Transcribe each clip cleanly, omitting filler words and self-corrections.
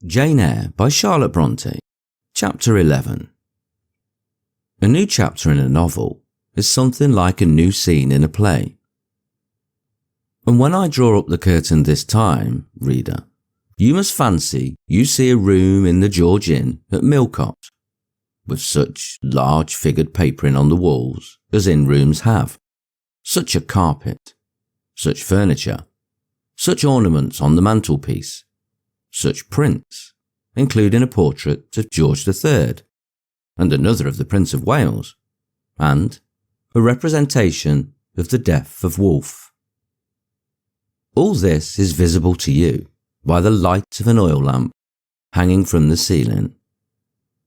Jane Eyre by Charlotte Bronte. Chapter 11. A new chapter in a novel is something like a new scene in a play. And when I draw up the curtain this time, reader, you must fancy you see a room in the George Inn at Millcott, with such large figured papering on the walls as inn rooms have, such a carpet, such furniture, such ornaments on the mantelpiece, such prints, including a portrait of George III, and another of the Prince of Wales, and a representation of the death of Wolfe. All this is visible to you by the light of an oil lamp hanging from the ceiling,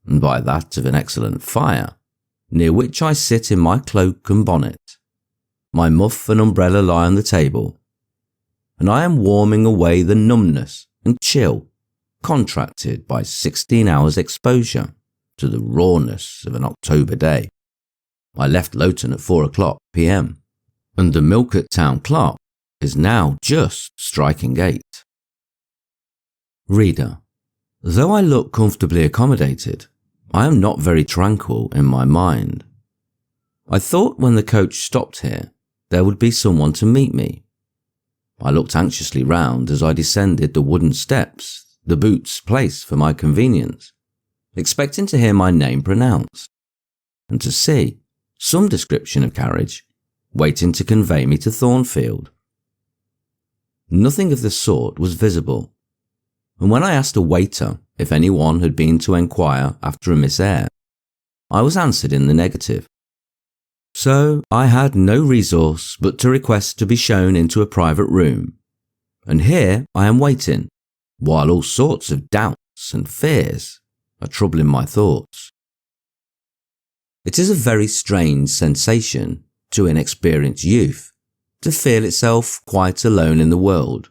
and by that of an excellent fire, near which I sit in my cloak and bonnet. My muff and umbrella lie on the table, and I am warming away the numbness and chill contracted by 16 hours exposure to the rawness of an October day. I left Lowton at 4 o'clock p.m, and the Millcott town clock is now just striking 8. Reader, though I look comfortably accommodated, I am not very tranquil in my mind. I thought when the coach stopped here, there would be someone to meet me. I looked anxiously round as I descended the wooden steps the boots placed for my convenience, expecting to hear my name pronounced, and to see some description of carriage waiting to convey me to Thornfield. Nothing of the sort was visible, and when I asked a waiter if anyone had been to enquire after a Miss Eyre, I was answered in the negative. So I had no resource but to request to be shown into a private room, and here I am waiting, while all sorts of doubts and fears are troubling my thoughts. It is a very strange sensation to inexperienced youth to feel itself quite alone in the world,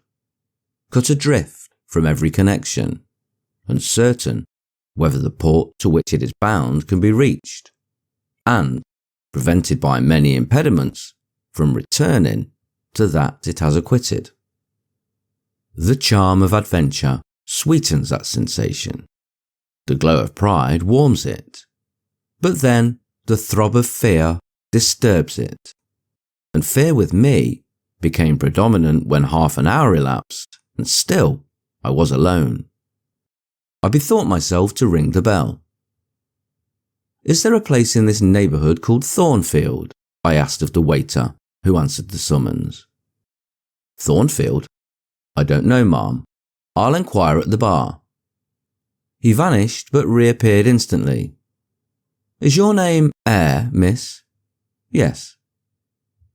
cut adrift from every connection, uncertain whether the port to which it is bound can be reached, and prevented by many impediments from returning to that it has acquitted. The charm of adventure sweetens that sensation. The glow of pride warms it. But then the throb of fear disturbs it. And fear with me became predominant when half an hour elapsed, and still I was alone. I bethought myself to ring the bell. "Is there a place in this neighbourhood called Thornfield?" I asked of the waiter who answered the summons. "Thornfield? I don't know, ma'am. I'll enquire at the bar." He vanished but reappeared instantly. "Is your name Eyre, miss?" "Yes."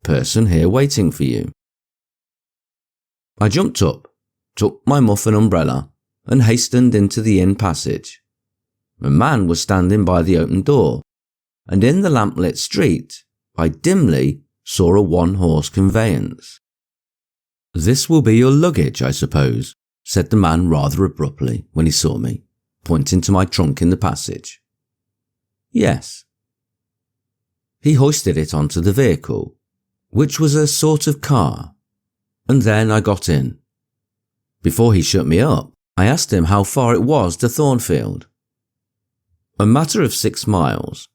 "Person here waiting for you." I jumped up, took my muff and umbrella, and hastened into the inn passage. A man was standing by the open door, and in the lamp-lit street I dimly saw a one-horse conveyance. "This will be your luggage, I suppose," said the man rather abruptly when he saw me, pointing to my trunk in the passage. "Yes." He hoisted it onto the vehicle, which was a sort of car, and then I got in. Before he shut me up, I asked him how far it was to Thornfield. "A matter of 6 miles.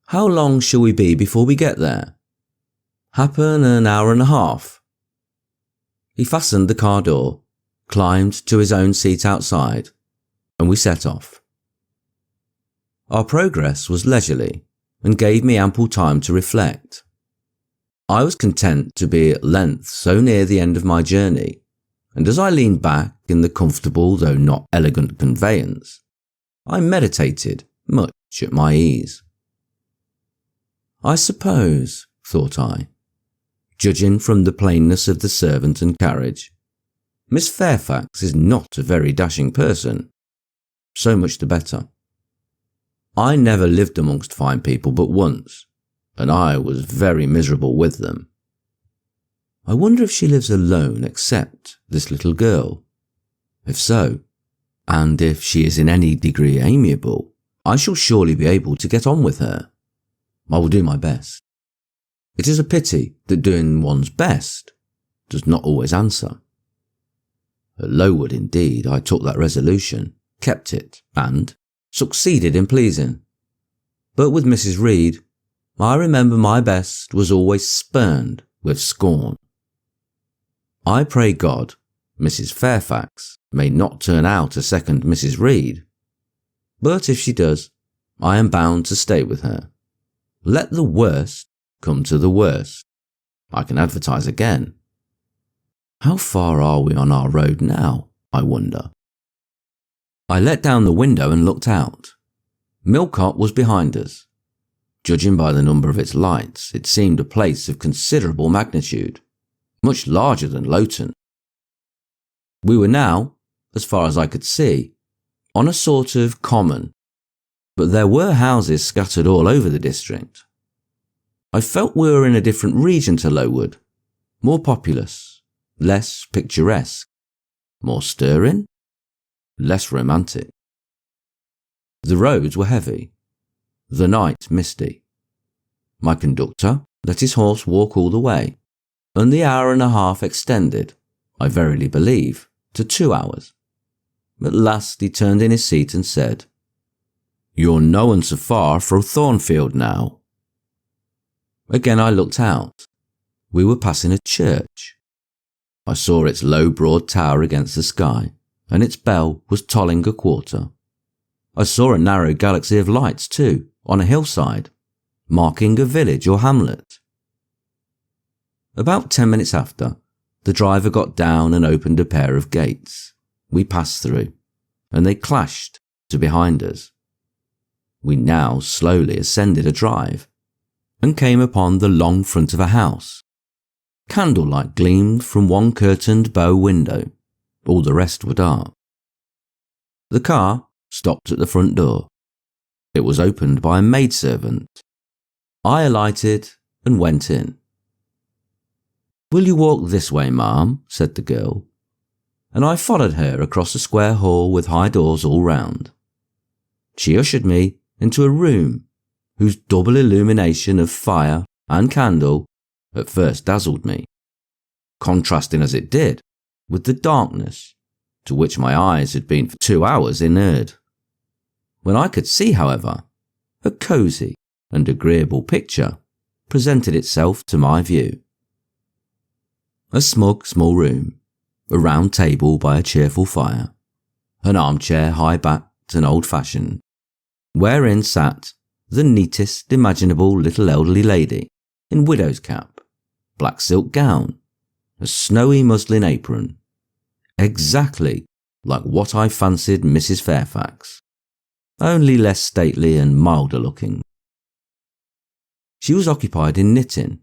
"How long shall we be before we get there?" "Happen an hour and a half." He fastened the car door, climbed to his own seat outside, and we set off. Our progress was leisurely and gave me ample time to reflect. I was content to be at length so near the end of my journey, and as I leaned back in the comfortable though not elegant conveyance, I meditated much at my ease. I suppose, thought I, judging from the plainness of the servant and carriage, Miss Fairfax is not a very dashing person. So much the better. I never lived amongst fine people but once, and I was very miserable with them. I wonder if she lives alone except this little girl. If so, and if she is in any degree amiable, I shall surely be able to get on with her. I will do my best. It is a pity that doing one's best does not always answer. At Lowood, indeed, I took that resolution, kept it, and succeeded in pleasing. But with Mrs. Reed, I remember my best was always spurned with scorn. I pray God Mrs. Fairfax may not turn out a second Mrs. Reed, but if she does, I am bound to stay with her. Let the worst come to the worst. I can advertise again. How far are we on our road now, I wonder? I let down the window and looked out. Millcote was behind us. Judging by the number of its lights, it seemed a place of considerable magnitude, much larger than Lowton. We were now, as far as I could see, on a sort of common, but there were houses scattered all over the district. I felt we were in a different region to Lowood, more populous, less picturesque, more stirring, less romantic. The roads were heavy, the night misty. My conductor let his horse walk all the way, and the hour and a half extended, I verily believe, to 2 hours. At last he turned in his seat and said, "You're noan so far fro Thornfield now." Again I looked out. We were passing a church. I saw its low broad tower against the sky, and its bell was tolling a quarter. I saw a narrow galaxy of lights too, on a hillside, marking a village or hamlet. About 10 minutes after, the driver got down and opened a pair of gates. We passed through, and they clashed to behind us. We now slowly ascended a drive, and came upon the long front of a house. Candlelight gleamed from one curtained bow window, all the rest were dark. The car stopped at the front door. It was opened by a maidservant. I alighted and went in. "Will you walk this way, ma'am?" said the girl, and I followed her across a square hall with high doors all round. She ushered me into a room whose double illumination of fire and candle at first dazzled me, contrasting as it did with the darkness to which my eyes had been for 2 hours inured. When I could see, however, a cosy and agreeable picture presented itself to my view. A smug small room, a round table by a cheerful fire, an armchair high-backed and old-fashioned, wherein sat the neatest imaginable little elderly lady in widow's cap, black silk gown, a snowy muslin apron, exactly like what I fancied Mrs. Fairfax, only less stately and milder looking. She was occupied in knitting.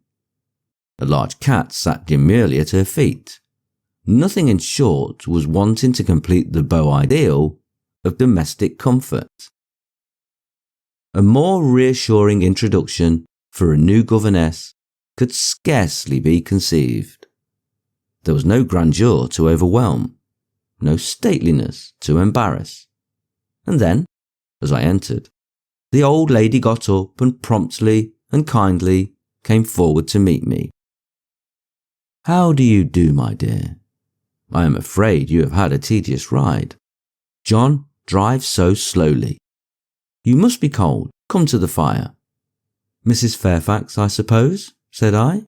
A large cat sat demurely at her feet. Nothing, in short, was wanting to complete the beau ideal of domestic comfort. A more reassuring introduction for a new governess could scarcely be conceived. There was no grandeur to overwhelm, no stateliness to embarrass. And then, as I entered, the old lady got up and promptly and kindly came forward to meet me. "How do you do, my dear? I am afraid you have had a tedious ride. John, drive so slowly. You must be cold. Come to the fire." "Mrs. Fairfax, I suppose?" said I.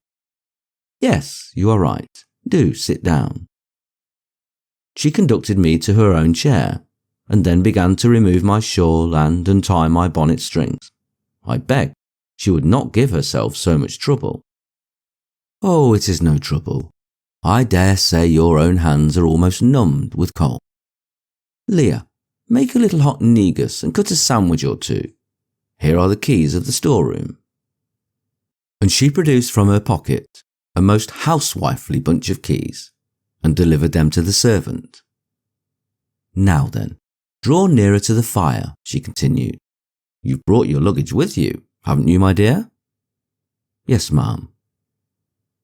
"Yes, you are right. Do sit down." She conducted me to her own chair, and then began to remove my shawl and untie my bonnet strings. I begged she would not give herself so much trouble. "Oh, it is no trouble. I dare say your own hands are almost numbed with cold. Leah, make a little hot negus and cut a sandwich or two. Here are the keys of the storeroom." And she produced from her pocket a most housewifely bunch of keys, and delivered them to the servant. "Now then, draw nearer to the fire," she continued. "You've brought your luggage with you, haven't you, my dear?" "Yes, ma'am."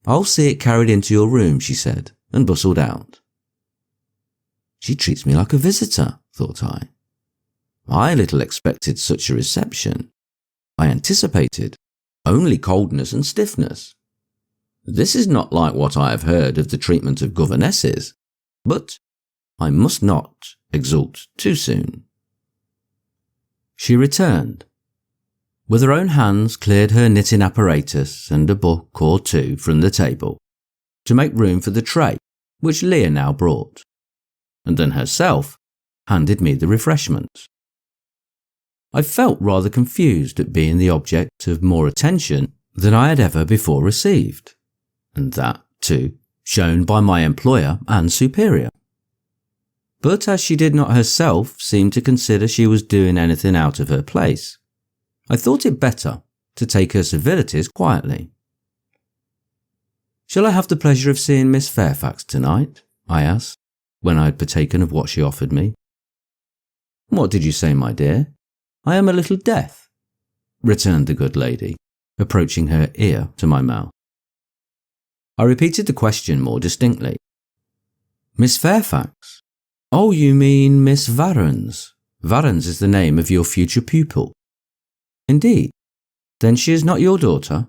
"I'll see it carried into your room," she said, and bustled out. She treats me like a visitor, thought I. I little expected such a reception. I anticipated only coldness and stiffness. This is not like what I have heard of the treatment of governesses, but I must not exult too soon. She returned. With her own hands cleared her knitting apparatus and a book or two from the table, to make room for the tray which Leah now brought, and then herself handed me the refreshments. I felt rather confused at being the object of more attention than I had ever before received, and that, too, shown by my employer and superior. But as she did not herself seem to consider she was doing anything out of her place, I thought it better to take her civilities quietly. "Shall I have the pleasure of seeing Miss Fairfax tonight?" I asked, when I had partaken of what she offered me. "What did you say, my dear? I am a little deaf," returned the good lady, approaching her ear to my mouth. I repeated the question more distinctly. "Miss Fairfax? Oh, you mean Miss Varens. Varens is the name of your future pupil." "Indeed? Then she is not your daughter?"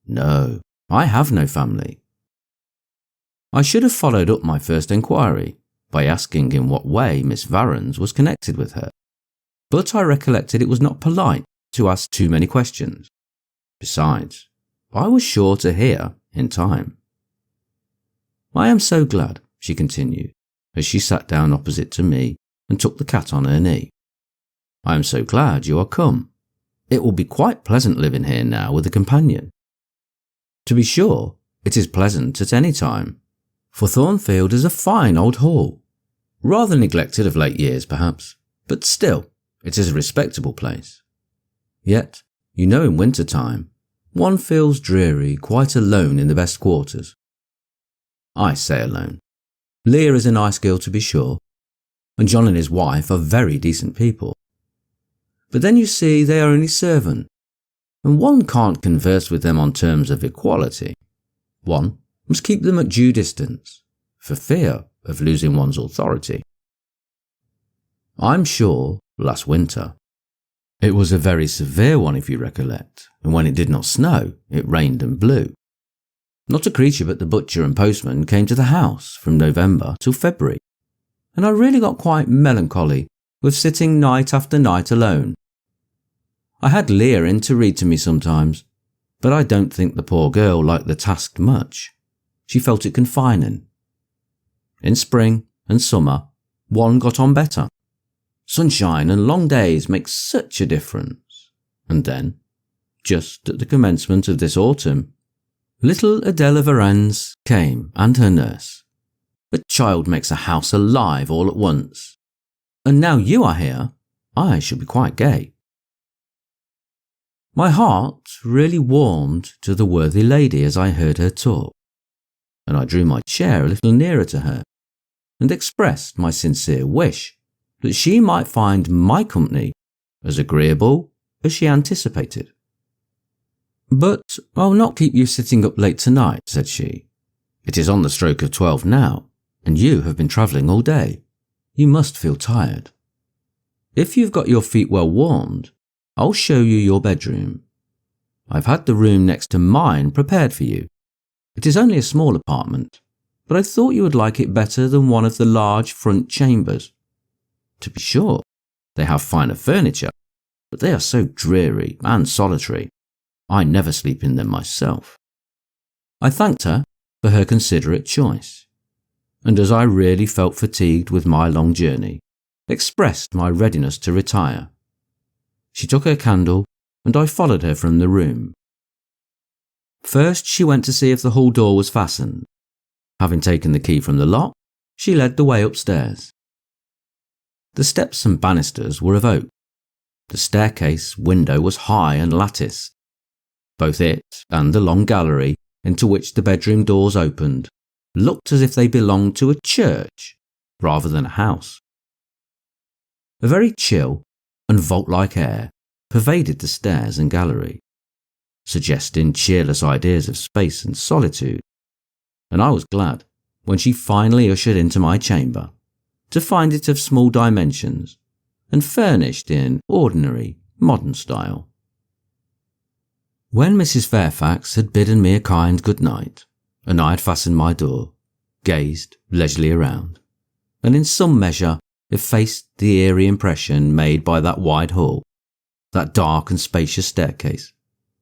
"No, I have no family." I should have followed up my first inquiry by asking in what way Miss Varens was connected with her, but I recollected it was not polite to ask too many questions. Besides, I was sure to hear in time. "I am so glad," she continued, as she sat down opposite to me and took the cat on her knee. "I am so glad you are come. It will be quite pleasant living here now with a companion. To be sure, it is pleasant at any time, for Thornfield is a fine old hall, rather neglected of late years perhaps, but still it is a respectable place. Yet, you know, in winter time, one feels dreary quite alone in the best quarters. I say alone. Leah is a nice girl to be sure, and John and his wife are very decent people. But then you see they are only servant, and one can't converse with them on terms of equality. One must keep them at due distance, for fear of losing one's authority. I'm sure, last winter, it was a very severe one if you recollect, and when it did not snow, it rained and blew. Not a creature but the butcher and postman came to the house from November till February, and I really got quite melancholy with sitting night after night alone. I had Leah in to read to me sometimes, but I don't think the poor girl liked the task much. She felt it confining. In spring and summer, one got on better. Sunshine and long days make such a difference. And then, just at the commencement of this autumn, little Adela Varens came and her nurse. A child makes a house alive all at once. And now you are here, I shall be quite gay." My heart really warmed to the worthy lady as I heard her talk, and I drew my chair a little nearer to her, and expressed my sincere wish that she might find my company as agreeable as she anticipated. "But I'll not keep you sitting up late tonight," said she. "It is on the stroke of 12 now, and you have been travelling all day. You must feel tired. If you've got your feet well warmed, I'll show you your bedroom. I've had the room next to mine prepared for you. It is only a small apartment, but I thought you would like it better than one of the large front chambers. To be sure, they have finer furniture, but they are so dreary and solitary, I never sleep in them myself." I thanked her for her considerate choice, and as I really felt fatigued with my long journey, expressed my readiness to retire. She took her candle, and I followed her from the room. First she went to see if the hall door was fastened. Having taken the key from the lock, she led the way upstairs. The steps and banisters were of oak. The staircase window was high and latticed. Both it and the long gallery into which the bedroom doors opened looked as if they belonged to a church rather than a house. A very chill and vault-like air pervaded the stairs and gallery, suggesting cheerless ideas of space and solitude, and I was glad, when she finally ushered into my chamber, to find it of small dimensions and furnished in ordinary, modern style. When Mrs. Fairfax had bidden me a kind good night, and I had fastened my door, gazed leisurely around, and in some measure effaced the eerie impression made by that wide hall, that dark and spacious staircase,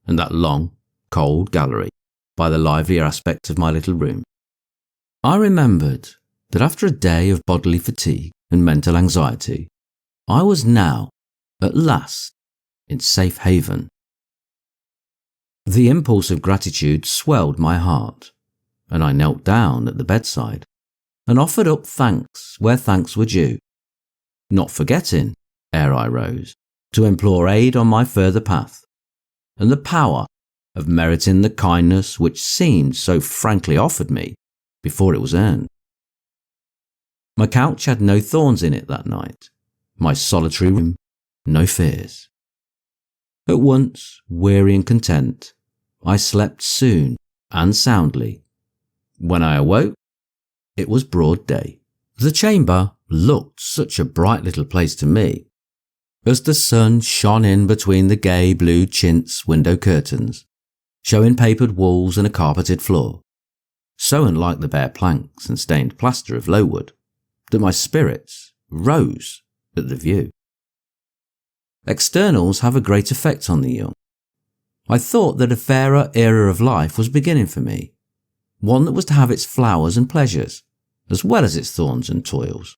and that long, cold gallery by the livelier aspect of my little room. I remembered that after a day of bodily fatigue and mental anxiety, I was now, at last, in safe haven. The impulse of gratitude swelled my heart, and I knelt down at the bedside and offered up thanks where thanks were due, not forgetting, ere I rose, to implore aid on my further path, and the power of meriting the kindness which seemed so frankly offered me before it was earned. My couch had no thorns in it that night, my solitary room no fears. At once, weary and content, I slept soon and soundly. When I awoke, it was broad day. The chamber looked such a bright little place to me, as the sun shone in between the gay blue chintz window curtains, showing papered walls and a carpeted floor, so unlike the bare planks and stained plaster of Lowood, that my spirits rose at the view. Externals have a great effect on the young. I thought that a fairer era of life was beginning for me, one that was to have its flowers and pleasures, as well as its thorns and toils.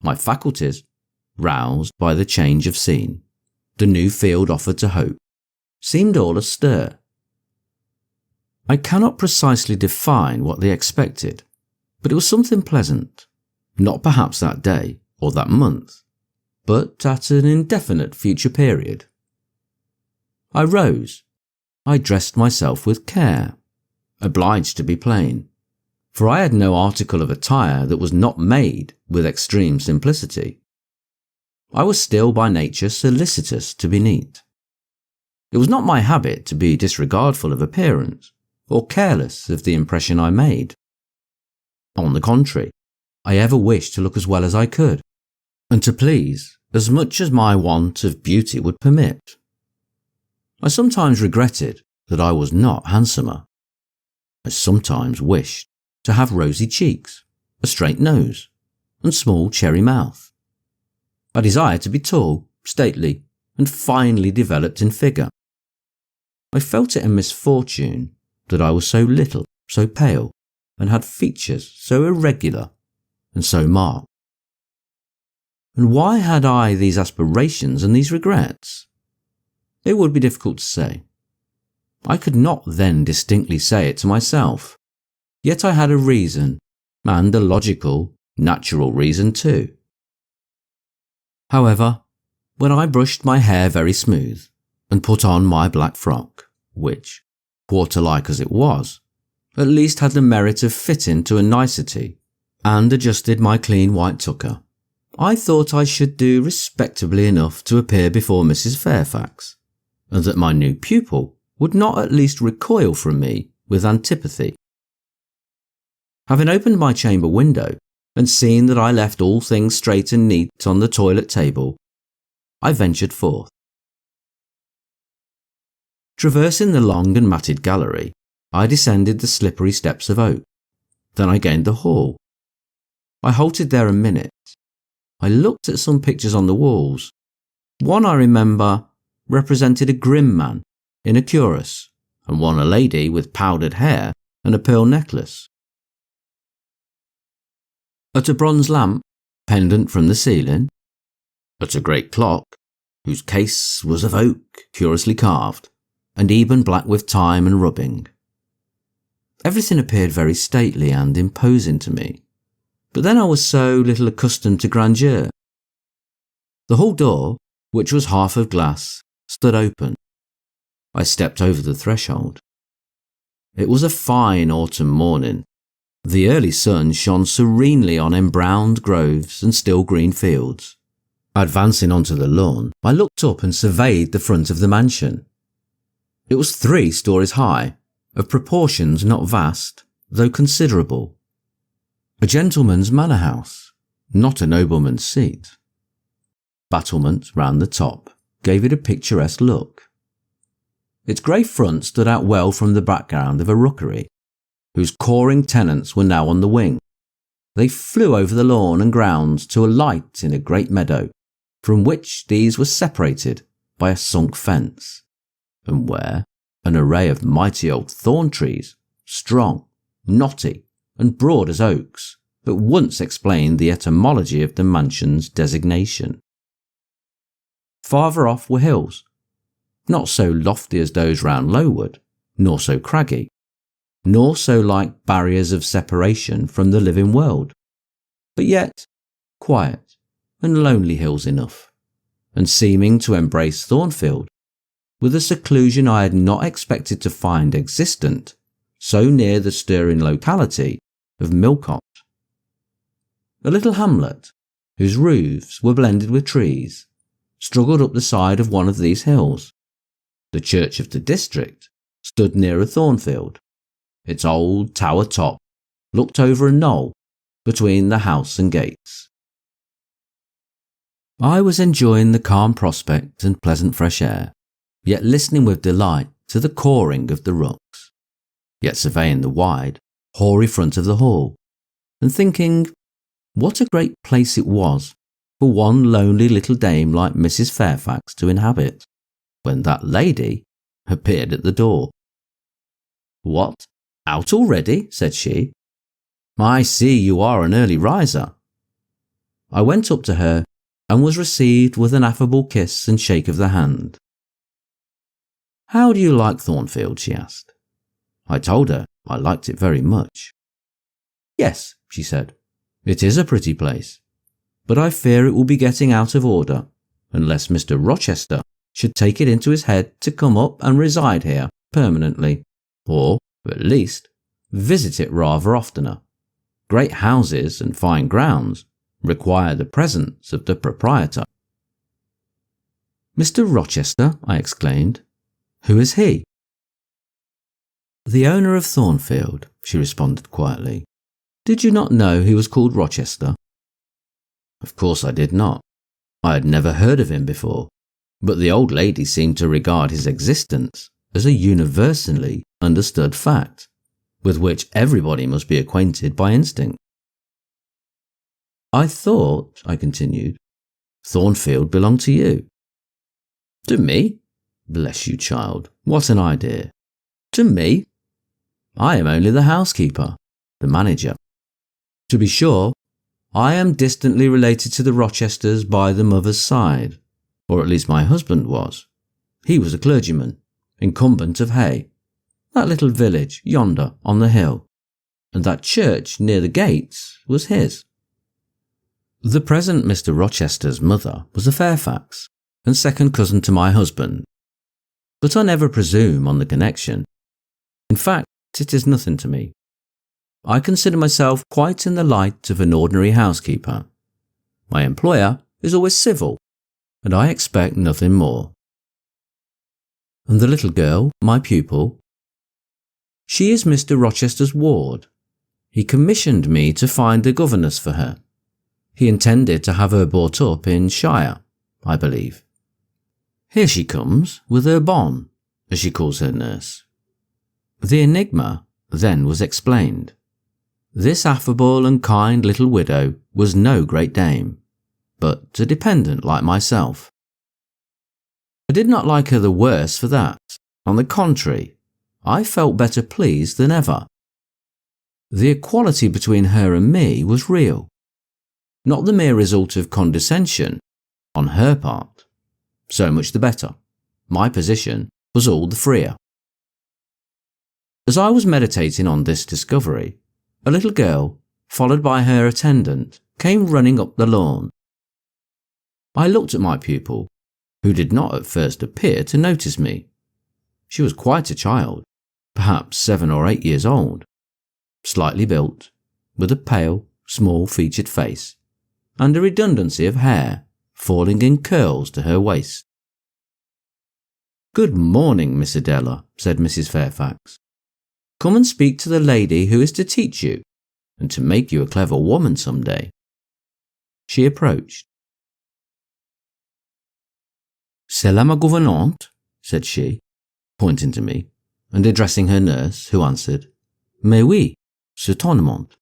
My faculties, roused by the change of scene, the new field offered to hope, seemed all astir. I cannot precisely define what they expected, but it was something pleasant, not perhaps that day or that month, but at an indefinite future period. I rose. I dressed myself with care, obliged to be plain, for I had no article of attire that was not made with extreme simplicity. I was still by nature solicitous to be neat. It was not my habit to be disregardful of appearance, or careless of the impression I made. On the contrary, I ever wished to look as well as I could, and to please as much as my want of beauty would permit. I sometimes regretted that I was not handsomer. I sometimes wished to have rosy cheeks, a straight nose, and small cherry mouth. I desired to be tall, stately, and finely developed in figure. I felt it a misfortune that I was so little, so pale, and had features so irregular and so marked. And why had I these aspirations and these regrets? It would be difficult to say. I could not then distinctly say it to myself, yet I had a reason, and a logical, natural reason too. However, when I brushed my hair very smooth, and put on my black frock, which, quarter-like as it was, at least had the merit of fitting to a nicety, and adjusted my clean white tucker, I thought I should do respectably enough to appear before Mrs. Fairfax, and that my new pupil would not at least recoil from me with antipathy. Having opened my chamber window, and seen that I left all things straight and neat on the toilet table, I ventured forth. Traversing the long and matted gallery, I descended the slippery steps of oak. Then I gained the hall. I halted there a minute. I looked at some pictures on the walls. One, I remember, represented a grim man in a cuirass, and one a lady with powdered hair and a pearl necklace. At a bronze lamp pendant from the ceiling, at a great clock whose case was of oak curiously carved and ebon black with time and rubbing. Everything appeared very stately and imposing to me, but then I was so little accustomed to grandeur. The hall door, which was half of glass, stood open. I stepped over the threshold. It was a fine autumn morning. The early sun shone serenely on embrowned groves and still green fields. Advancing onto the lawn, I looked up and surveyed the front of the mansion. It was 3 stories high, of proportions not vast, though considerable. A gentleman's manor house, not a nobleman's seat. Battlements round the top gave it a picturesque look. Its grey front stood out well from the background of a rookery, whose cawing tenants were now on the wing, They flew over the lawn and grounds to a light in a great meadow, from which these were separated by a sunk fence, and where an array of mighty old thorn trees, strong, knotty, and broad as oaks, at once explained the etymology of the mansion's designation. Farther off were hills, not so lofty as those round Lowood, nor so craggy, nor so like barriers of separation from the living world, but yet quiet and lonely hills enough, and seeming to embrace Thornfield with a seclusion I had not expected to find existent so near the stirring locality of Millcote. A little hamlet, whose roofs were blended with trees, struggled up the side of one of these hills. The church of the district stood near a thornfield. Its old tower top looked over a knoll between the house and gates. I was enjoying the calm prospect and pleasant fresh air, yet listening with delight to the cawing of the rooks, yet surveying the wide, hoary front of the hall, and thinking what a great place it was for one lonely little dame like Mrs. Fairfax to inhabit, when that lady appeared at the door. "What, out already?" said she. "I see you are an early riser." I went up to her and was received with an affable kiss and shake of the hand. "How do you like Thornfield?" she asked. I told her I liked it very much. "Yes," she said, "it is a pretty place, but I fear it will be getting out of order unless Mr. Rochester should take it into his head to come up and reside here permanently, or, at least, visit it rather oftener. Great houses and fine grounds require the presence of the proprietor." "Mr. Rochester?" I exclaimed. "Who is he?" "The owner of Thornfield," she responded quietly. "Did you not know he was called Rochester?" Of course I did not. I had never heard of him before, but the old lady seemed to regard his existence as a universally understood fact, with which everybody must be acquainted by instinct. "I thought," I continued, "Thornfield belonged to you." "To me? Bless you, child, what an idea! To me? I am only the housekeeper, the manager. To be sure, I am distantly related to the Rochesters by the mother's side, or at least my husband was. He was a clergyman, incumbent of Hay, that little village yonder on the hill, and that church near the gates was his. The present Mr. Rochester's mother was a Fairfax, and second cousin to my husband, but I never presume on the connection. In fact, it is nothing to me. I consider myself quite in the light of an ordinary housekeeper. My employer is always civil, and I expect nothing more." "And the little girl, my pupil?" "She is Mr. Rochester's ward. He commissioned me to find a governess for her. He intended to have her brought up in Shire, I believe. Here she comes, with her bonne, as she calls her nurse." The enigma then was explained. This affable and kind little widow was no great dame, but a dependent like myself. I did not like her the worse for that. On the contrary, I felt better pleased than ever. The equality between her and me was real, not the mere result of condescension on her part. So much the better. My position was all the freer. As I was meditating on this discovery, a little girl, followed by her attendant, came running up the lawn. I looked at my pupil, who did not at first appear to notice me. She was quite a child, perhaps 7 or 8 years old, slightly built, with a pale, small-featured face, and a redundancy of hair falling in curls to her waist. "Good morning, Miss Adela," said Mrs. Fairfax. "Come and speak to the lady who is to teach you, and to make you a clever woman some day." She approached. "C'est là ma gouvernante," said she, pointing to me, and addressing her nurse, who answered, "Mais oui, c'est ton amante."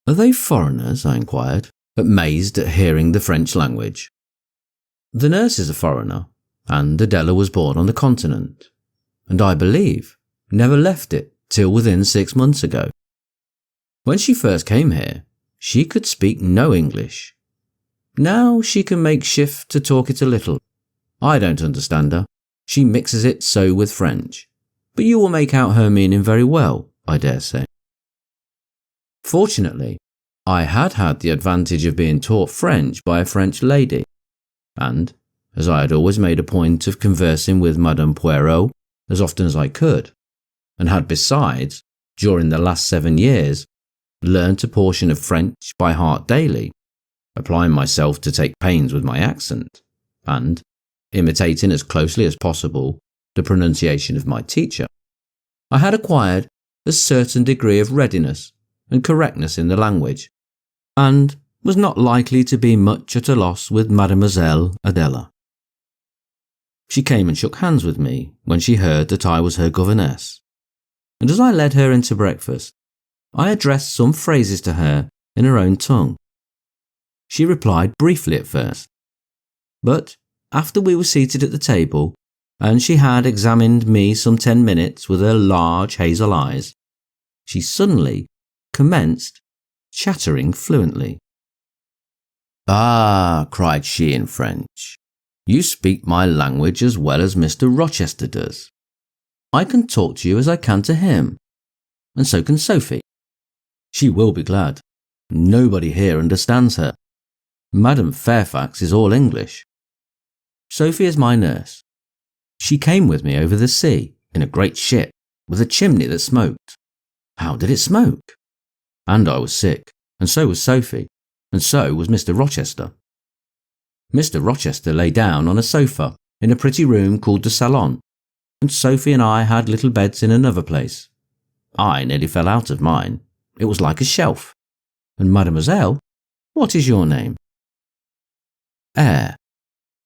Are they foreigners? I inquired, amazed at hearing the French language. The nurse is a foreigner, and Adela was born on the continent, and I believe never left it till within 6 months ago. When she first came here, she could speak no English. Now she can make shift to talk it a little. I don't understand her. She mixes it so with French, but you will make out her meaning very well, I dare say. Fortunately, I had had the advantage of being taught French by a French lady, and, as I had always made a point of conversing with Madame Poirot as often as I could, and had besides, during the last 7 years, learnt a portion of French by heart daily, applying myself to take pains with my accent, and imitating as closely as possible the pronunciation of my teacher, I had acquired a certain degree of readiness and correctness in the language, and was not likely to be much at a loss with Mademoiselle Adela. She came and shook hands with me when she heard that I was her governess, and as I led her into breakfast, I addressed some phrases to her in her own tongue. She replied briefly at first, but after we were seated at the table, and she had examined me some 10 minutes with her large hazel eyes, she suddenly commenced chattering fluently. "Ah," cried she in French, "you speak my language as well as Mr. Rochester does. I can talk to you as I can to him, and so can Sophie. She will be glad. Nobody here understands her. Madame Fairfax is all English. Sophie is my nurse. She came with me over the sea in a great ship with a chimney that smoked. How did it smoke? And I was sick, and so was Sophie, and so was Mr. Rochester. Mr. Rochester lay down on a sofa in a pretty room called the salon, and Sophie and I had little beds in another place. I nearly fell out of mine. It was like a shelf. And Mademoiselle, what is your name?" "Eyre.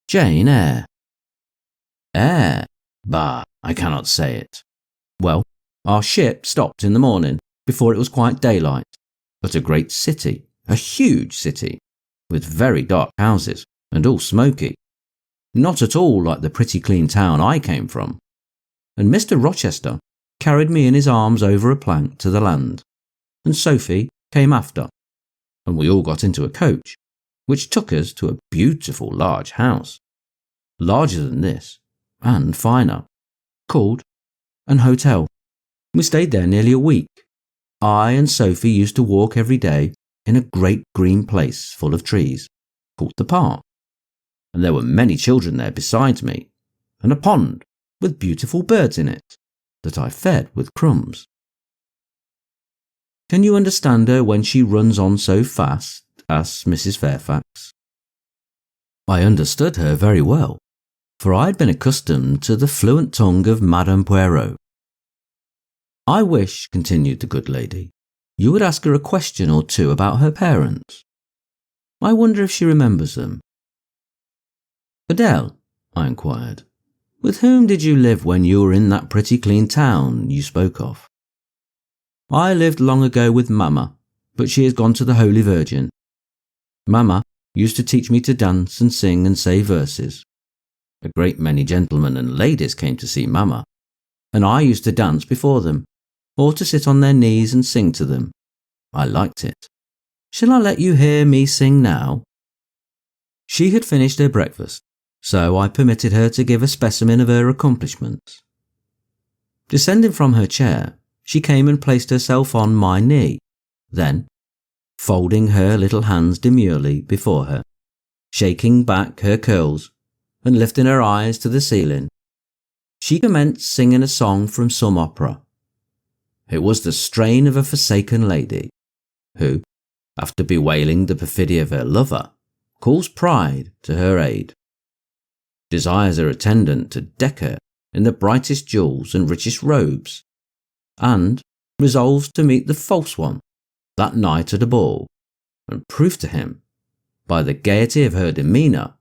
Jane Eyre." "Eyre? Bah, I cannot say it. Well, our ship stopped in the morning, before it was quite daylight, at a great city, a huge city, with very dark houses, and all smoky. Not at all like the pretty clean town I came from. And Mr. Rochester carried me in his arms over a plank to the land, and Sophie came after, and we all got into a coach, which took us to a beautiful large house, larger than this, and finer, called an hotel. We stayed there nearly a week. I and Sophie used to walk every day in a great green place full of trees, called the park, and there were many children there besides me, and a pond with beautiful birds in it, that I fed with crumbs." "Can you understand her when she runs on so fast?" asked Mrs. Fairfax. I understood her very well, for I had been accustomed to the fluent tongue of Madame Poirot. "I wish," continued the good lady, "you would ask her a question or two about her parents. I wonder if she remembers them." "Adele," I inquired, "with whom did you live when you were in that pretty clean town you spoke of?" "I lived long ago with Mamma, but she has gone to the Holy Virgin. Mamma used to teach me to dance and sing and say verses. A great many gentlemen and ladies came to see Mamma, and I used to dance before them, or to sit on their knees and sing to them. I liked it. Shall I let you hear me sing now?" She had finished her breakfast, so I permitted her to give a specimen of her accomplishments. Descending from her chair, she came and placed herself on my knee, then, folding her little hands demurely before her, shaking back her curls, and lifting her eyes to the ceiling, she commenced singing a song from some opera. It was the strain of a forsaken lady, who, after bewailing the perfidy of her lover, calls pride to her aid, desires her attendant to deck her in the brightest jewels and richest robes, and resolves to meet the false one that night at a ball, and prove to him, by the gaiety of her demeanour,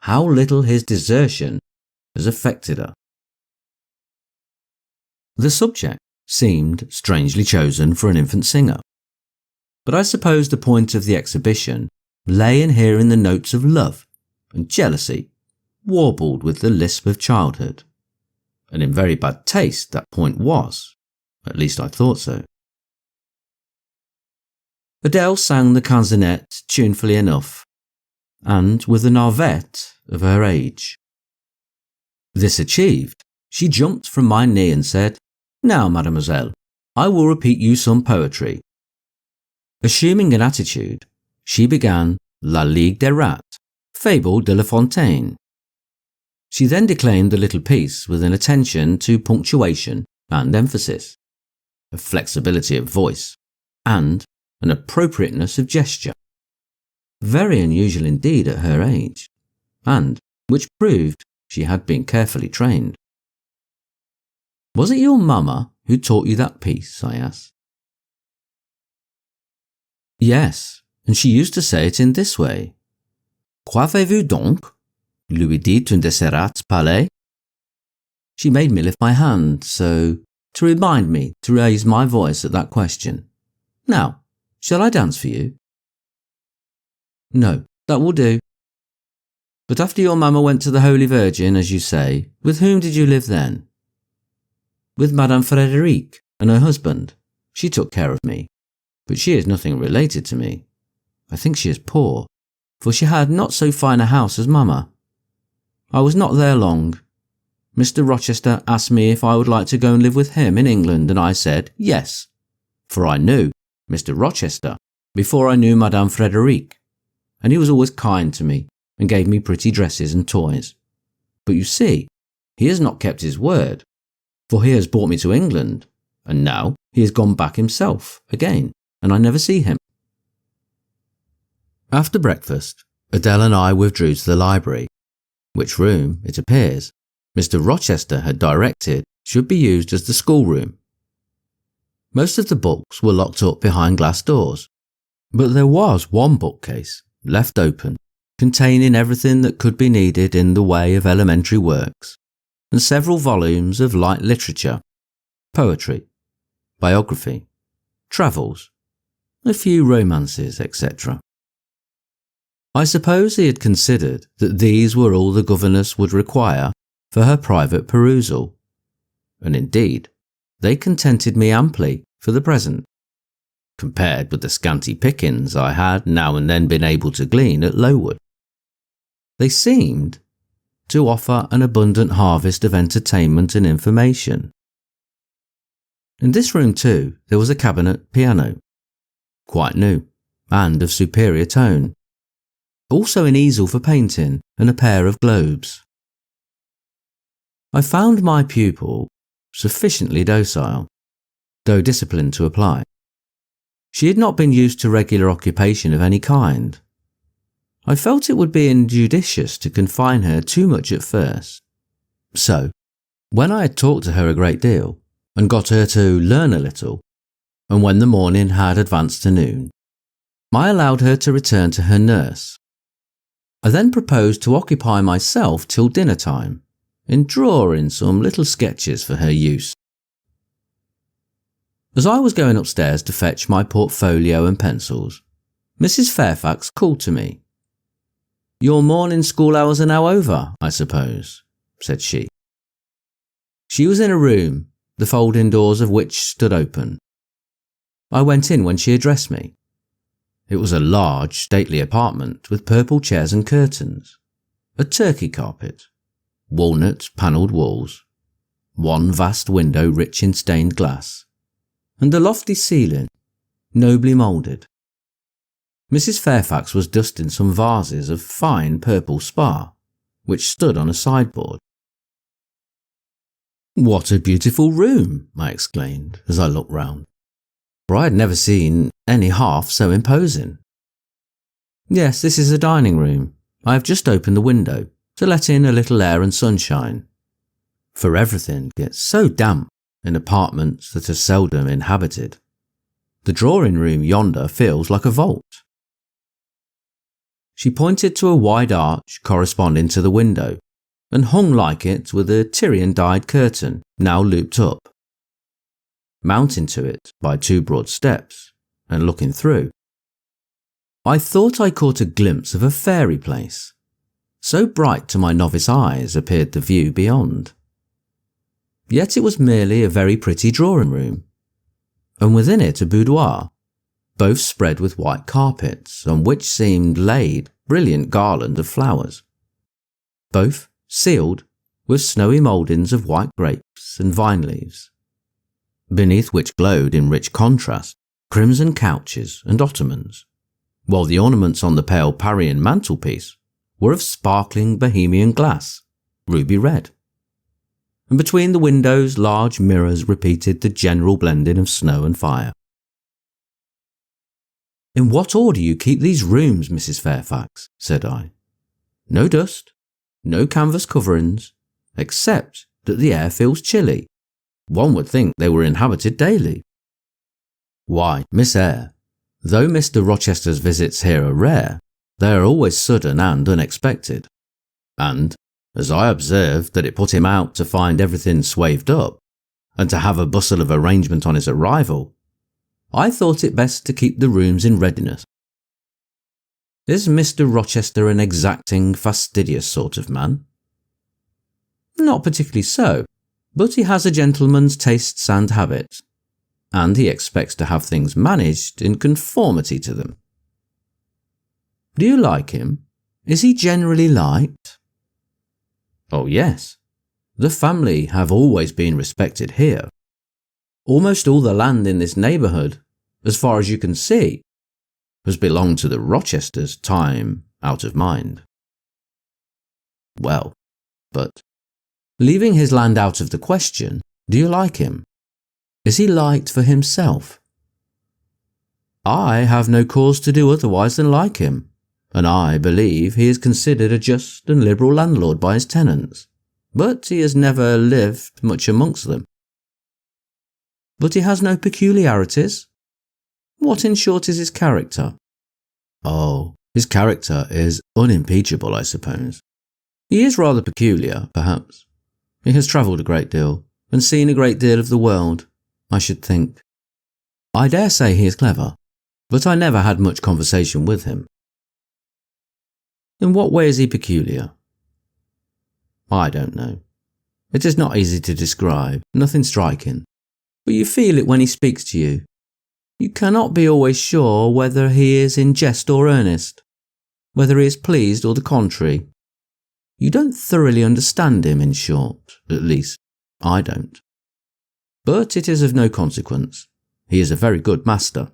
how little his desertion has affected her. The subject seemed strangely chosen for an infant singer. But I suppose the point of the exhibition lay in hearing the notes of love and jealousy warbled with the lisp of childhood. And in very bad taste that point was. At least I thought so. Adele sang the canzonette tunefully enough, and with the narrated of her age. This achieved, she jumped from my knee and said, "Now, mademoiselle, I will repeat you some poetry." Assuming an attitude, she began La Ligue des Rats, Fable de La Fontaine. She then declaimed the little piece with an attention to punctuation and emphasis, a flexibility of voice, and an appropriateness of gesture. Very unusual indeed at her age, and which proved she had been carefully trained. "Was it your mamma who taught you that piece?" I asked. "Yes, and she used to say it in this way. Qu'avez-vous donc? Lui dit un de ces rats palais?" She made me lift my hand, so to remind me to raise my voice at that question. "Now, shall I dance for you?" "No, that will do. But after your mamma went to the Holy Virgin, as you say, with whom did you live then?" "With Madame Frédérique and her husband. She took care of me, but she is nothing related to me. I think she is poor, for she had not so fine a house as mamma. I was not there long. Mr. Rochester asked me if I would like to go and live with him in England, and I said yes, for I knew Mr. Rochester before I knew Madame Frédérique, and he was always kind to me and gave me pretty dresses and toys. But you see, he has not kept his word, for he has brought me to England, and now he has gone back himself again, and I never see him." After breakfast, Adele and I withdrew to the library, which room, it appears, Mr. Rochester had directed should be used as the schoolroom. Most of the books were locked up behind glass doors, but there was one bookcase left open, containing everything that could be needed in the way of elementary works, and several volumes of light literature, poetry, biography, travels, a few romances, etc. I suppose he had considered that these were all the governess would require for her private perusal, and indeed, they contented me amply for the present, compared with the scanty pickings I had now and then been able to glean at Lowood. They seemed to offer an abundant harvest of entertainment and information. In this room too, there was a cabinet piano, quite new and of superior tone, also an easel for painting and a pair of globes. I found my pupil sufficiently docile, though disciplined to apply. She had not been used to regular occupation of any kind. I felt it would be injudicious to confine her too much at first. So, when I had talked to her a great deal, and got her to learn a little, and when the morning had advanced to noon, I allowed her to return to her nurse. I then proposed to occupy myself till dinner time, in drawing some little sketches for her use. As I was going upstairs to fetch my portfolio and pencils, Mrs. Fairfax called to me. "Your morning school hours are now over, I suppose," said she. She was in a room, the folding doors of which stood open. I went in when she addressed me. It was a large, stately apartment with purple chairs and curtains, a Turkey carpet, walnut-panelled walls, one vast window rich in stained glass, and a lofty ceiling, nobly moulded. Mrs. Fairfax was dusting some vases of fine purple spar, which stood on a sideboard. "What a beautiful room!" I exclaimed as I looked round, for I had never seen any half so imposing. "Yes, this is a dining room. I have just opened the window to let in a little air and sunshine, for everything gets so damp in apartments that are seldom inhabited. The drawing room yonder feels like a vault." She pointed to a wide arch corresponding to the window, and hung like it with a Tyrian-dyed curtain now looped up. Mounting to it by two broad steps, and looking through, I thought I caught a glimpse of a fairy place. So bright to my novice eyes appeared the view beyond. Yet it was merely a very pretty drawing room, and within it a boudoir, both spread with white carpets, on which seemed laid brilliant garland of flowers, both sealed with snowy mouldings of white grapes and vine leaves, beneath which glowed in rich contrast crimson couches and ottomans, while the ornaments on the pale Parian mantelpiece were of sparkling Bohemian glass, ruby red, and between the windows large mirrors repeated the general blending of snow and fire. "In what order you keep these rooms, Mrs. Fairfax," said I. "No dust, no canvas coverings, except that the air feels chilly. One would think they were inhabited daily." "Why, Miss Eyre, though Mr. Rochester's visits here are rare, they are always sudden and unexpected, and, as I observed that it put him out to find everything swathed up, and to have a bustle of arrangement on his arrival, I thought it best to keep the rooms in readiness. Is Mr. Rochester an exacting, fastidious sort of man?" "Not particularly so, but he has a gentleman's tastes and habits, and he expects to have things managed in conformity to them." "Do you like him? Is he generally liked?" "Oh yes. The family have always been respected here. Almost all the land in this neighbourhood, as far as you can see, has belonged to the Rochesters time out of mind." "Well, but, leaving his land out of the question, do you like him? Is he liked for himself?" "I have no cause to do otherwise than like him, and I believe he is considered a just and liberal landlord by his tenants, but he has never lived much amongst them." "But he has no peculiarities? What, in short, is his character?" "Oh, his character is unimpeachable, I suppose. He is rather peculiar, perhaps. He has travelled a great deal, and seen a great deal of the world, I should think. I dare say he is clever, but I never had much conversation with him." "In what way is he peculiar?" "I don't know. It is not easy to describe, nothing striking, but you feel it when he speaks to you. You cannot be always sure whether he is in jest or earnest, whether he is pleased or the contrary. You don't thoroughly understand him, in short, at least, I don't. But it is of no consequence. He is a very good master."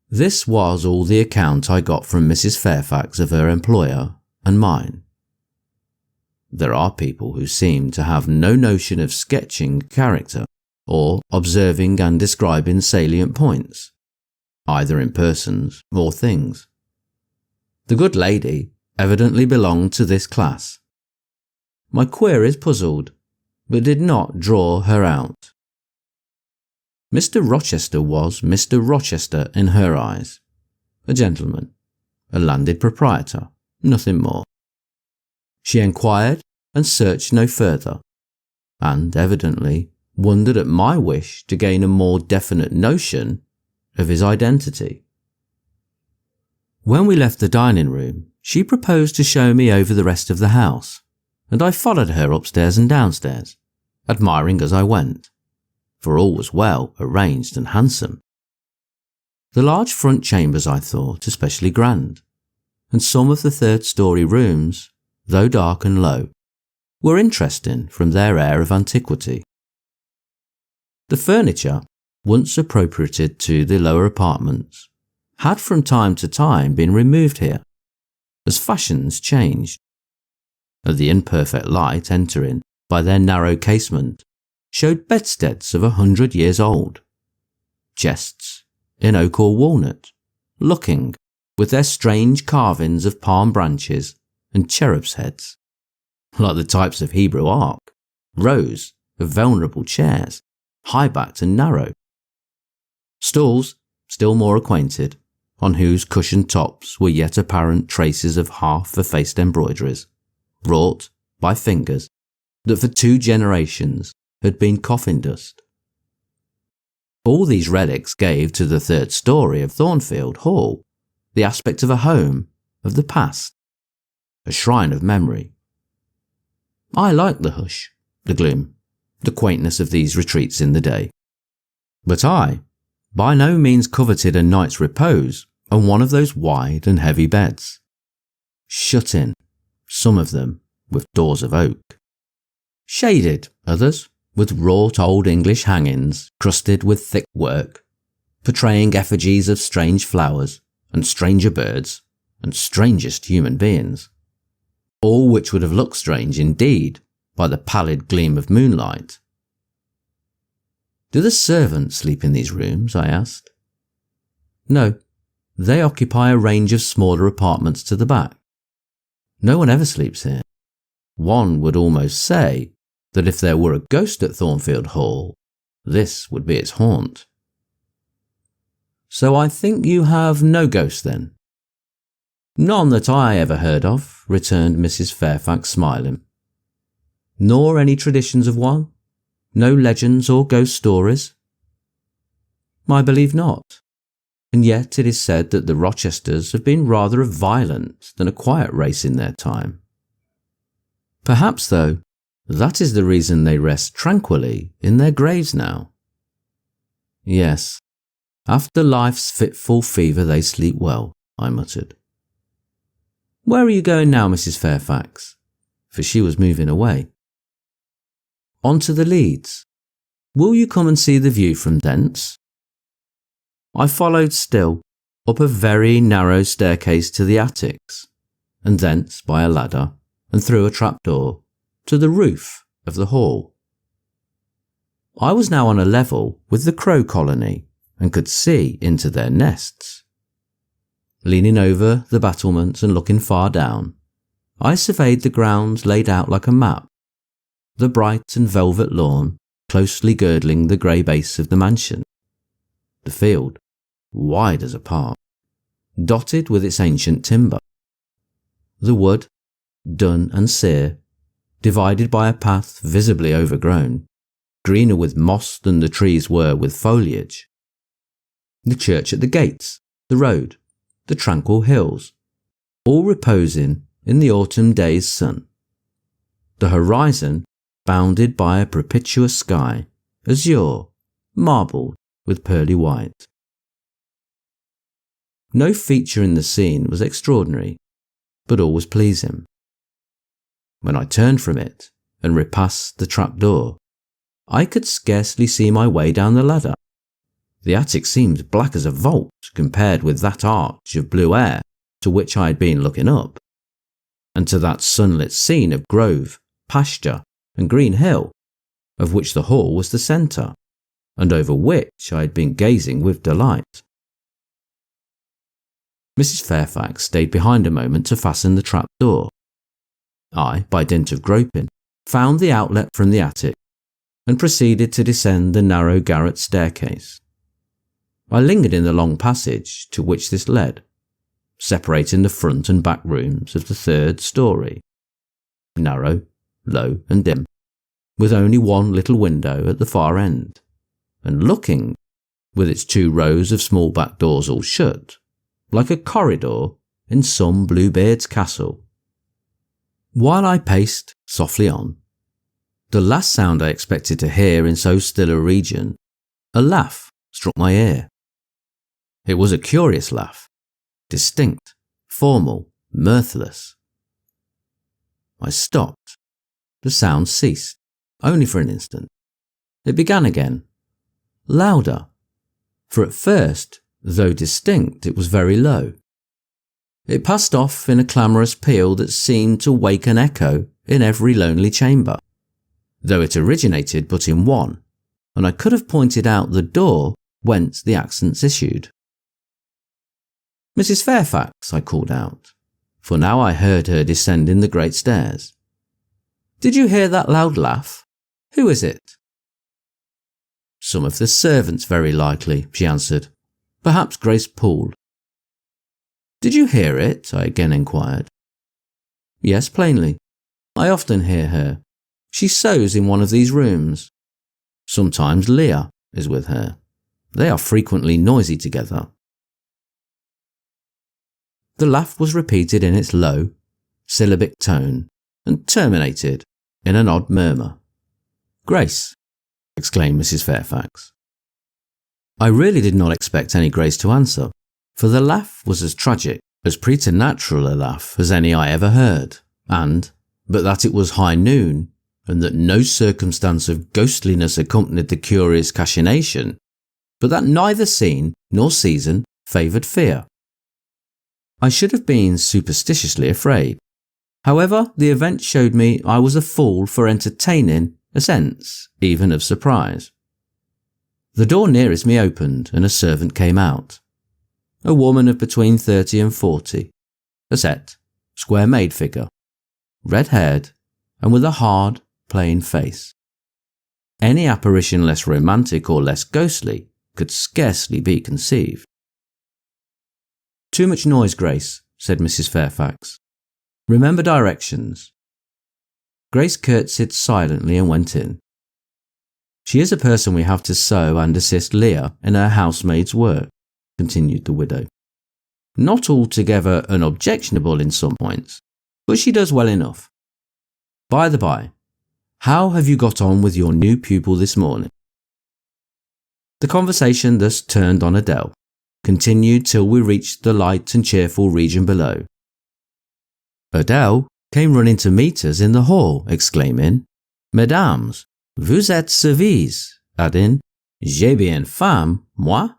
This was all the account I got from Mrs. Fairfax of her employer and mine. There are people who seem to have no notion of sketching character, or observing and describing salient points, either in persons or things. The good lady evidently belonged to this class. My queries puzzled, but did not draw her out. Mr. Rochester was Mr. Rochester in her eyes, a gentleman, a landed proprietor, nothing more. She enquired and searched no further, and evidently wondered at my wish to gain a more definite notion of his identity. When we left the dining room, she proposed to show me over the rest of the house, and I followed her upstairs and downstairs, admiring as I went, for all was well arranged and handsome. The large front chambers I thought especially grand, and some of the third-story rooms, though dark and low, were interesting from their air of antiquity. The furniture, once appropriated to the lower apartments, had from time to time been removed here, as fashions changed, and the imperfect light entering by their narrow casement showed bedsteads of 100 years old, chests in oak or walnut, looking, with their strange carvings of palm branches and cherubs' heads, like the types of Hebrew ark, rows of venerable chairs, high-backed and narrow. Stools, still more acquainted, on whose cushioned tops were yet apparent traces of half-effaced embroideries, wrought by fingers that for 2 generations had been coffin dust. All these relics gave to the third story of Thornfield Hall the aspect of a home, of the past, a shrine of memory. I like the hush, the gloom, the quaintness of these retreats in the day. But I, by no means coveted a night's repose on one of those wide and heavy beds, shut in, some of them with doors of oak, shaded, others with wrought old English hangings crusted with thick work, portraying effigies of strange flowers and stranger birds and strangest human beings, all which would have looked strange indeed by the pallid gleam of moonlight. Do the servants sleep in these rooms? I asked. No, they occupy a range of smaller apartments to the back. No one ever sleeps here. One would almost say that if there were a ghost at Thornfield Hall, this would be its haunt. So I think you have no ghost then? None that I ever heard of, returned Mrs. Fairfax, smiling. Nor any traditions of one? No legends or ghost stories? I believe not. And yet it is said that the Rochesters have been rather a violent than a quiet race in their time. Perhaps, though, that is the reason they rest tranquilly in their graves now. Yes, after life's fitful fever they sleep well, I muttered. Where are you going now, Mrs. Fairfax? For she was moving away. On to the Leads. Will you come and see the view from thence? I followed still, up a very narrow staircase to the attics, and thence by a ladder, and through a trapdoor, to the roof of the hall. I was now on a level with the crow colony, and could see into their nests. Leaning over the battlements and looking far down, I surveyed the grounds laid out like a map, the bright and velvet lawn closely girdling the grey base of the mansion, the field, wide as a park, dotted with its ancient timber, the wood, dun and sere, divided by a path visibly overgrown, greener with moss than the trees were with foliage, the church at the gates, the road, the tranquil hills, all reposing in the autumn day's sun, the horizon bounded by a propitious sky, azure, marbled with pearly white. No feature in the scene was extraordinary, but all was pleasing. When I turned from it and repassed the trapdoor, I could scarcely see my way down the ladder. The attic seemed black as a vault compared with that arch of blue air to which I had been looking up, and to that sunlit scene of grove, pasture, and green hill, of which the hall was the centre, and over which I had been gazing with delight. Mrs. Fairfax stayed behind a moment to fasten the trapdoor. I, by dint of groping, found the outlet from the attic, and proceeded to descend the narrow garret staircase. I lingered in the long passage to which this led, separating the front and back rooms of the third story, narrow, low and dim, with only one little window at the far end, and looking, with its 2 rows of small back doors all shut, like a corridor in some Bluebeard's castle. While I paced softly on, the last sound I expected to hear in so still a region, a laugh struck my ear. It was a curious laugh, distinct, formal, mirthless. I stopped. The sound ceased, only for an instant. It began again, louder, for at first, though distinct, it was very low. It passed off in a clamorous peal that seemed to wake an echo in every lonely chamber, though it originated but in one, and I could have pointed out the door whence the accents issued. Mrs. Fairfax, I called out, for now I heard her descending the great stairs. Did you hear that loud laugh? Who is it? Some of the servants, very likely, she answered. Perhaps Grace Poole. Did you hear it? I again inquired. Yes, plainly. I often hear her. She sews in one of these rooms. Sometimes Leah is with her. They are frequently noisy together. The laugh was repeated in its low, syllabic tone and terminated in an odd murmur. "Grace!" exclaimed Mrs. Fairfax. I really did not expect any Grace to answer, for the laugh was as tragic, as preternatural a laugh as any I ever heard, and, but that it was high noon, and that no circumstance of ghostliness accompanied the curious cachinnation, but that neither scene nor season favoured fear. I should have been superstitiously afraid. However, the event showed me I was a fool for entertaining a sense, even of surprise. The door nearest me opened and a servant came out. A woman of between 30 and 40, a set, square-made figure, red-haired and with a hard, plain face. Any apparition less romantic or less ghostly could scarcely be conceived. "Too much noise, Grace," said Mrs. Fairfax. "Remember directions." Grace curtsied silently and went in. "She is a person we have to sew and assist Leah in her housemaid's work," continued the widow. "Not altogether unobjectionable in some points, but she does well enough. By the by, how have you got on with your new pupil this morning?" The conversation thus turned on Adele, continued till we reached the light and cheerful region below. Adele came running to meet us in the hall, exclaiming, "Mesdames, vous êtes servies," adding, "J'ai bien faim, moi."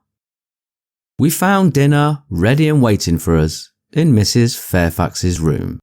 We found dinner ready and waiting for us in Mrs. Fairfax's room.